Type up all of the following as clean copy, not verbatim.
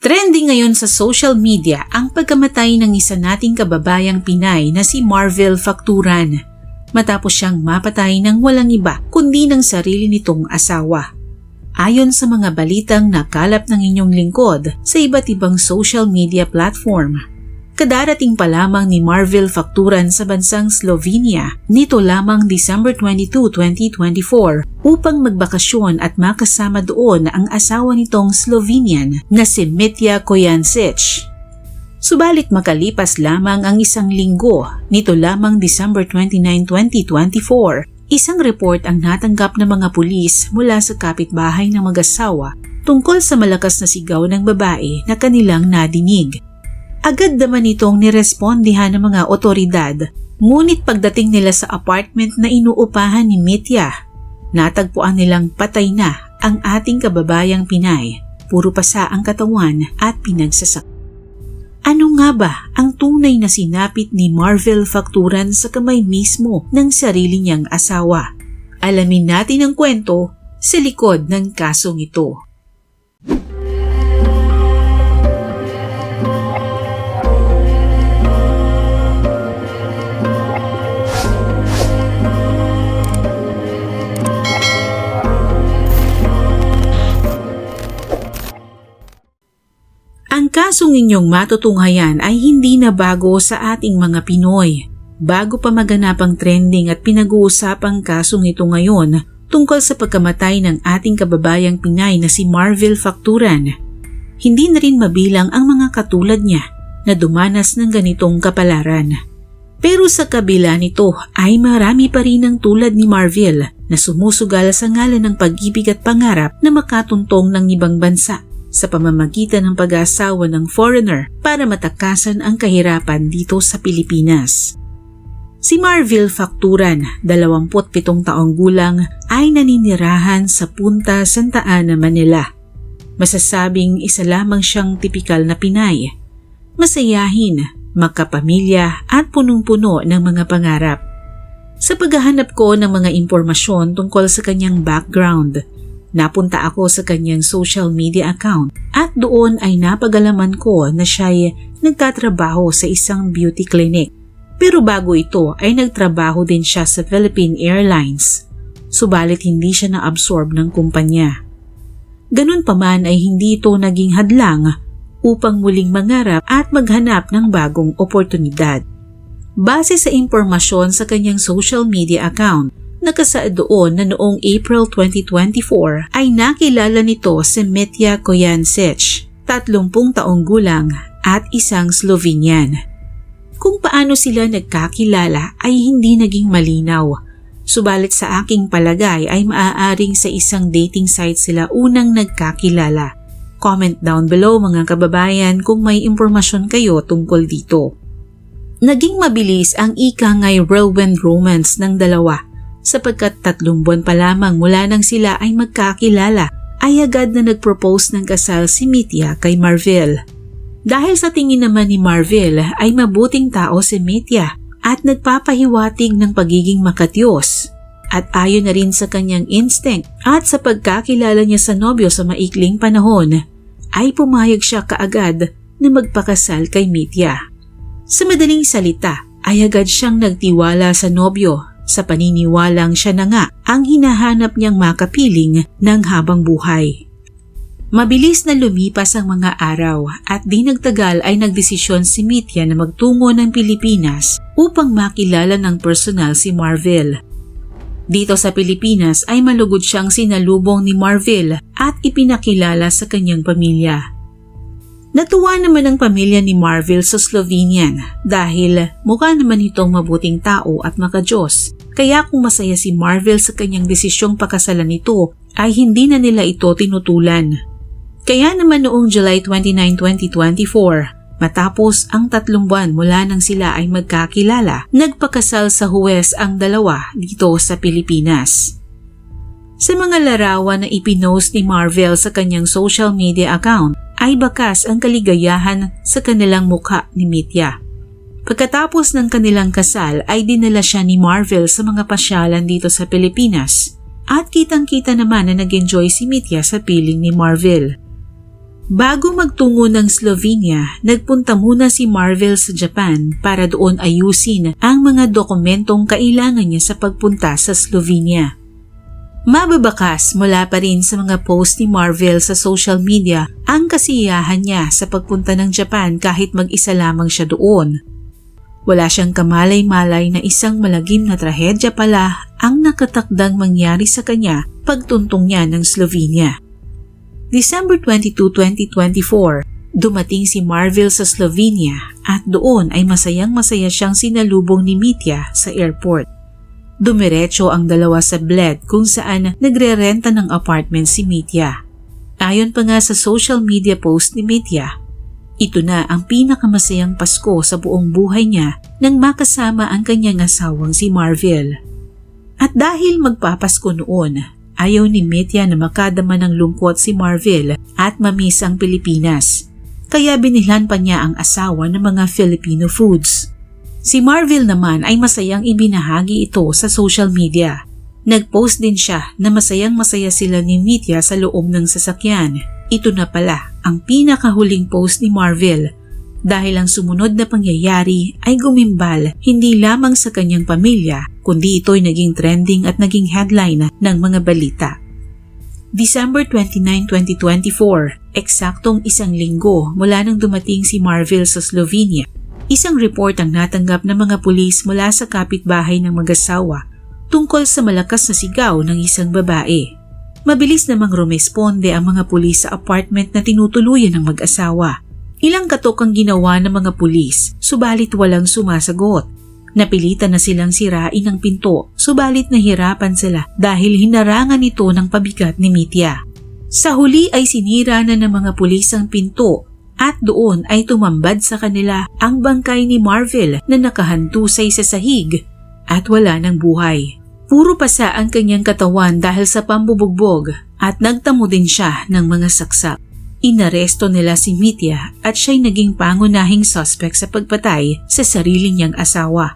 Trending ngayon sa social media ang pagkamatay ng isa nating kababayang Pinay na si Marvel Facturan matapos siyang mapatay ng walang iba kundi ng sarili nitong asawa. Ayon sa mga balitang nakalap ng inyong lingkod sa iba't ibang social media platform, kadarating pa lamang ni Marvel Facturan sa bansang Slovenia nito lamang December 22, 2024 upang magbakasyon at makasama doon ang asawa nitong Slovenian na si Mitya Kojancic. Subalit makalipas lamang ang isang linggo nito lamang December 29, 2024, isang report ang natanggap ng mga pulis mula sa kapitbahay ng mag-asawa tungkol sa malakas na sigaw ng babae na kanilang nadinig. Agad naman itong nirespondihan ng mga otoridad, ngunit pagdating nila sa apartment na inuupahan ni Mitya, natagpuan nilang patay na ang ating kababayang Pinay, puro pasa ang katawan at pinagsasak. Ano nga ba ang tunay na sinapit ni Marvel Facturan sa kamay mismo ng sarili niyang asawa? Alamin natin ang kwento sa likod ng kasong ito. Ang kasong inyong matutunghayan ay hindi na bago sa ating mga Pinoy. Bago pa maganap ang trending at pinag-uusapang kasong ito ngayon tungkol sa pagkamatay ng ating kababayang Pinay na si Marvel Facturan, hindi na rin mabilang ang mga katulad niya na dumanas ng ganitong kapalaran. Pero sa kabila nito ay marami pa rin ang tulad ni Marvel na sumusugal sa ngalan ng pag-ibig at pangarap na makatuntong ng ibang bansa sa pamamagitan ng pag-aasawa ng foreigner para matakasan ang kahirapan dito sa Pilipinas. Si Marvel Facturan, 27 taong gulang, ay naninirahan sa Punta Santa Ana, Manila. Masasabing isa lamang siyang tipikal na Pinay. Masayahin, magkapamilya at punong-puno ng mga pangarap. Sa paghahanap ko ng mga impormasyon tungkol sa kanyang background, napunta ako sa kanyang social media account at doon ay napagalaman ko na siya'y nagtatrabaho sa isang beauty clinic. Pero bago ito ay nagtrabaho din siya sa Philippine Airlines. Subalit hindi siya na-absorb ng kumpanya. Ganun pa man ay hindi ito naging hadlang upang muling mangarap at maghanap ng bagong oportunidad. Base sa impormasyon sa kanyang social media account, nakasaad doon na noong April 2024 ay nakilala nito si Mitya Kojancic, 30 taong gulang at isang Slovenian. Kung paano sila nagkakilala ay hindi naging malinaw. Subalit sa aking palagay ay maaaring sa isang dating site sila unang nagkakilala. Comment down below mga kababayan kung may impormasyon kayo tungkol dito. Naging mabilis ang ikangay whirlwind romance ng dalawa. Sapagkat 3 buwan pa lamang mula nang sila ay magkakilala, ay agad na nag-propose ng kasal si Mitya kay Marvel. Dahil sa tingin naman ni Marvel ay mabuting tao si Mitya at nagpapahiwatig ng pagiging makatiyos. At ayon na rin sa kanyang instinct at sa pagkakilala niya sa nobyo sa maikling panahon, ay pumayag siya kaagad na magpakasal kay Mitya. Sa madaling salita ay agad siyang nagtiwala sa nobyo sa paniniwalang siya na nga ang hinahanap niyang makapiling ng habang buhay. Mabilis na lumipas ang mga araw at di nagtagal ay nagdesisyon si Mitya na magtungo ng Pilipinas upang makilala ng personal si Marvel. Dito sa Pilipinas ay malugod siyang sinalubong ni Marvel at ipinakilala sa kanyang pamilya. Natuwa naman ang pamilya ni Marvel sa Slovenian dahil mukha naman itong mabuting tao at makadiyos. Kaya kung masaya si Marvel sa kanyang desisyong pakasalan nito ay hindi na nila ito tinutulan. Kaya naman noong July 29, 2024, matapos ang 3 buwan mula nang sila ay magkakilala, nagpakasal sa Huwes ang dalawa dito sa Pilipinas. Sa mga larawan na ipinost ni Marvel sa kanyang social media account, ay bakas ang kaligayahan sa kanilang mukha ni Mitya. Pagkatapos ng kanilang kasal ay dinala siya ni Marvel sa mga pasyalan dito sa Pilipinas at kitang-kita naman na nag-enjoy si Mitya sa piling ni Marvel. Bago magtungo ng Slovenia, nagpunta muna si Marvel sa Japan para doon ayusin ang mga dokumentong kailangan niya sa pagpunta sa Slovenia. Mababakas mula pa rin sa mga post ni Marvel sa social media ang kasiyahan niya sa pagpunta ng Japan kahit mag-isa lamang siya doon. Wala siyang kamalay-malay na isang malagim na trahedya pala ang nakatakdang mangyari sa kanya pagtuntong niya ng Slovenia. December 22, 2024, dumating si Marvel sa Slovenia at doon ay masayang-masaya siyang sinalubong ni Mitya sa airport. Dumiretso ang dalawa sa Bled kung saan nagre-renta ng apartment si Mitya. Ayon pa nga sa social media post ni Mitya, ito na ang pinakamasayang Pasko sa buong buhay niya nang makasama ang kanyang asawang si Marvel. At dahil magpapasko noon, ayaw ni Mitya na makadama ng lungkot si Marvel at mamiss ang Pilipinas, kaya binilhan pa niya ang asawa ng mga Filipino foods. Si Marvel naman ay masayang ibinahagi ito sa social media. Nag-post din siya na masayang-masaya sila ni Mitya sa loob ng sasakyan. Ito na pala ang pinakahuling post ni Marvel dahil ang sumunod na pangyayari ay gumimbal hindi lamang sa kanyang pamilya kundi ito'y naging trending at naging headline ng mga balita. December 29, 2024, eksaktong isang linggo mula nang dumating si Marvel sa Slovenia, isang report ang natanggap ng mga pulis mula sa kapitbahay ng mag-asawa tungkol sa malakas na sigaw ng isang babae. Mabilis namang rumesponde ang mga pulis sa apartment na tinutuluyan ng mag-asawa. Ilang katok ang ginawa ng mga pulis, subalit walang sumasagot. Napilitan na silang sirain ang pinto, subalit nahirapan sila dahil hinarangan ito ng pabigat ni Mitya. Sa huli ay sinira na ng mga pulis ang pinto at doon ay tumambad sa kanila ang bangkay ni Marvel na nakahantusay sa sahig at wala ng buhay. Puro pasa ang kanyang katawan dahil sa pambubugbog at nagtamo din siya ng mga saksak. Inaresto nila si Mitya at siya'y naging pangunahing suspect sa pagpatay sa sarili niyang asawa.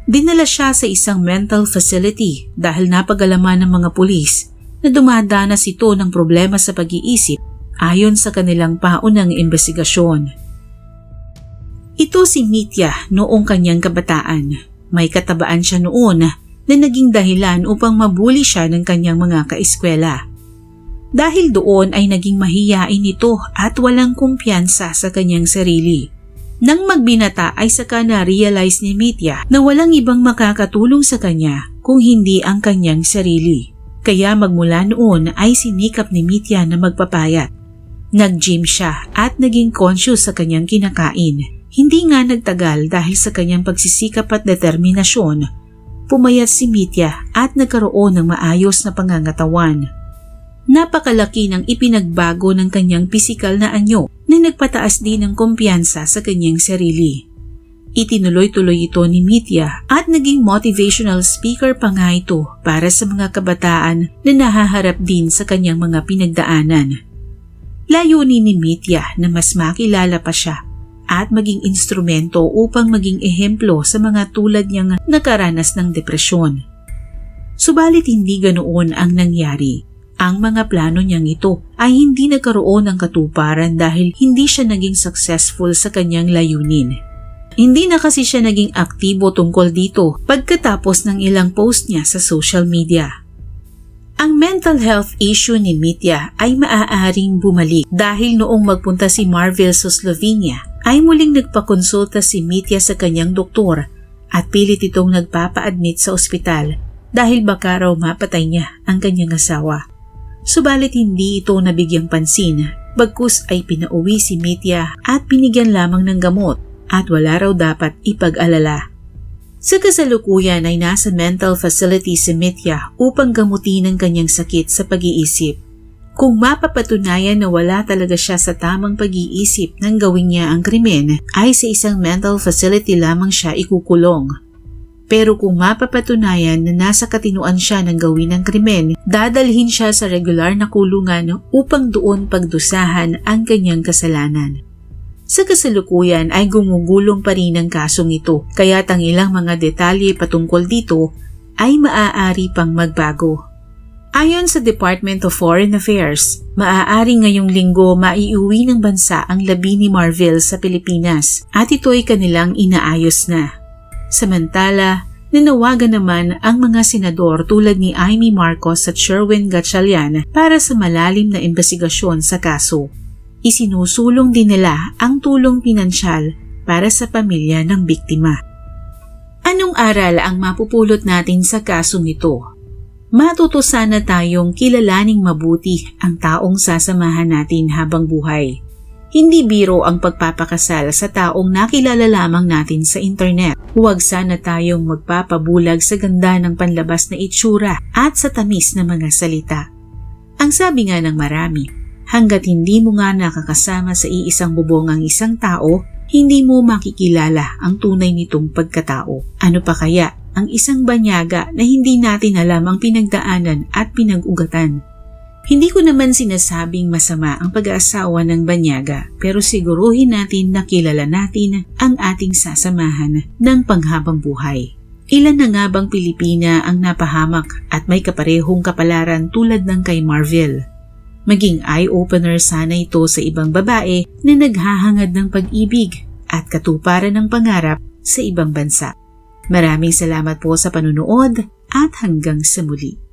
Dinala siya sa isang mental facility dahil napag-alaman ng mga pulis na dumadanas ito ng problema sa pag-iisip ayon sa kanilang paunang investigasyon. Ito si Mitya noong kanyang kabataan. May katabaan siya noon na naging dahilan upang mabuli siya ng kanyang mga kaeskwela. Dahil doon ay naging mahiyain ito at walang kumpiyansa sa kanyang sarili. Nang magbinata ay saka na-realize ni Mitya na walang ibang makakatulong sa kanya kung hindi ang kanyang sarili. Kaya magmula noon ay sinikap ni Mitya na magpapayat. Nag-gym siya at naging conscious sa kanyang kinakain. Hindi nga nagtagal dahil sa kanyang pagsisikap at determinasyon, pumayat si Mitya at nagkaroon ng maayos na pangangatawan. Napakalaki ng ipinagbago ng kanyang pisikal na anyo na nagpataas din ng kumpiyansa sa kanyang sarili. Itinuloy-tuloy ito ni Mitya at naging motivational speaker pa nga ito para sa mga kabataan na nahaharap din sa kanyang mga pinagdaanan. Layunin ni Mitya na mas makilala pa siya at maging instrumento upang maging ehemplo sa mga tulad niyang nakaranas ng depresyon. Subalit hindi ganoon ang nangyari. Ang mga plano niyang ito ay hindi nagkaroon ng katuparan dahil hindi siya naging successful sa kanyang layunin. Hindi na kasi siya naging aktibo tungkol dito pagkatapos ng ilang post niya sa social media. Ang mental health issue ni Mitya ay maaaring bumalik dahil noong magpunta si Marvel sa Slovenia ay muling nagpakonsulta si Mitya sa kanyang doktor at pilit itong nagpapa-admit sa ospital dahil baka raw mapatay niya ang kanyang asawa. Subalit hindi ito nabigyang pansin, bagkus ay pinauwi si Mitya at binigyan lamang ng gamot at wala raw dapat ipag-alala. Sa kasalukuyan ay nasa mental facility si Mitya upang gamutin ang kanyang sakit sa pag-iisip. Kung mapapatunayan na wala talaga siya sa tamang pag-iisip nang gawin niya ang krimen, ay sa isang mental facility lamang siya ikukulong. Pero kung mapapatunayan na nasa katinuan siya ng gawin ng krimen, dadalhin siya sa regular na kulungan upang doon pagdusahan ang kanyang kasalanan. Sa kasalukuyan ay gumugulong pa rin ang kasong ito, kaya ang ilang mga detalye patungkol dito ay maaari pang magbago. Ayon sa Department of Foreign Affairs, maaari ngayong linggo maiuwi ng bansa ang labi ni Marvel sa Pilipinas at ito'y kanilang inaayos na. Samantala, nanawagan naman ang mga senador tulad ni Amy Marcos at Sherwin Gatchalian para sa malalim na investigasyon sa kaso. Isinusulong din nila ang tulong pinansyal para sa pamilya ng biktima. Anong aral ang mapupulot natin sa kasong ito? Matuto sana tayong kilalaning mabuti ang taong sasamahan natin habang buhay. Hindi biro ang pagpapakasal sa taong nakilala lamang natin sa internet. Huwag sana tayong magpapabulag sa ganda ng panlabas na itsura at sa tamis na mga salita. Ang sabi nga ng marami, hanggat hindi mo nga nakakasama sa iisang bubong ang isang tao, hindi mo makikilala ang tunay nitong pagkatao. Ano pa kaya ang isang banyaga na hindi natin alam ang pinagdaanan at pinag-ugatan? Hindi ko naman sinasabing masama ang pag-aasawa ng banyaga, pero siguruhin natin na kilala natin ang ating sasamahan ng panghabang buhay. Ilan na nga bang Pilipina ang napahamak at may kaparehong kapalaran tulad ng kay Marvel? Maging eye-opener sana ito sa ibang babae na naghahangad ng pag-ibig at katuparan ng pangarap sa ibang bansa. Maraming salamat po sa panunood at hanggang sa muli.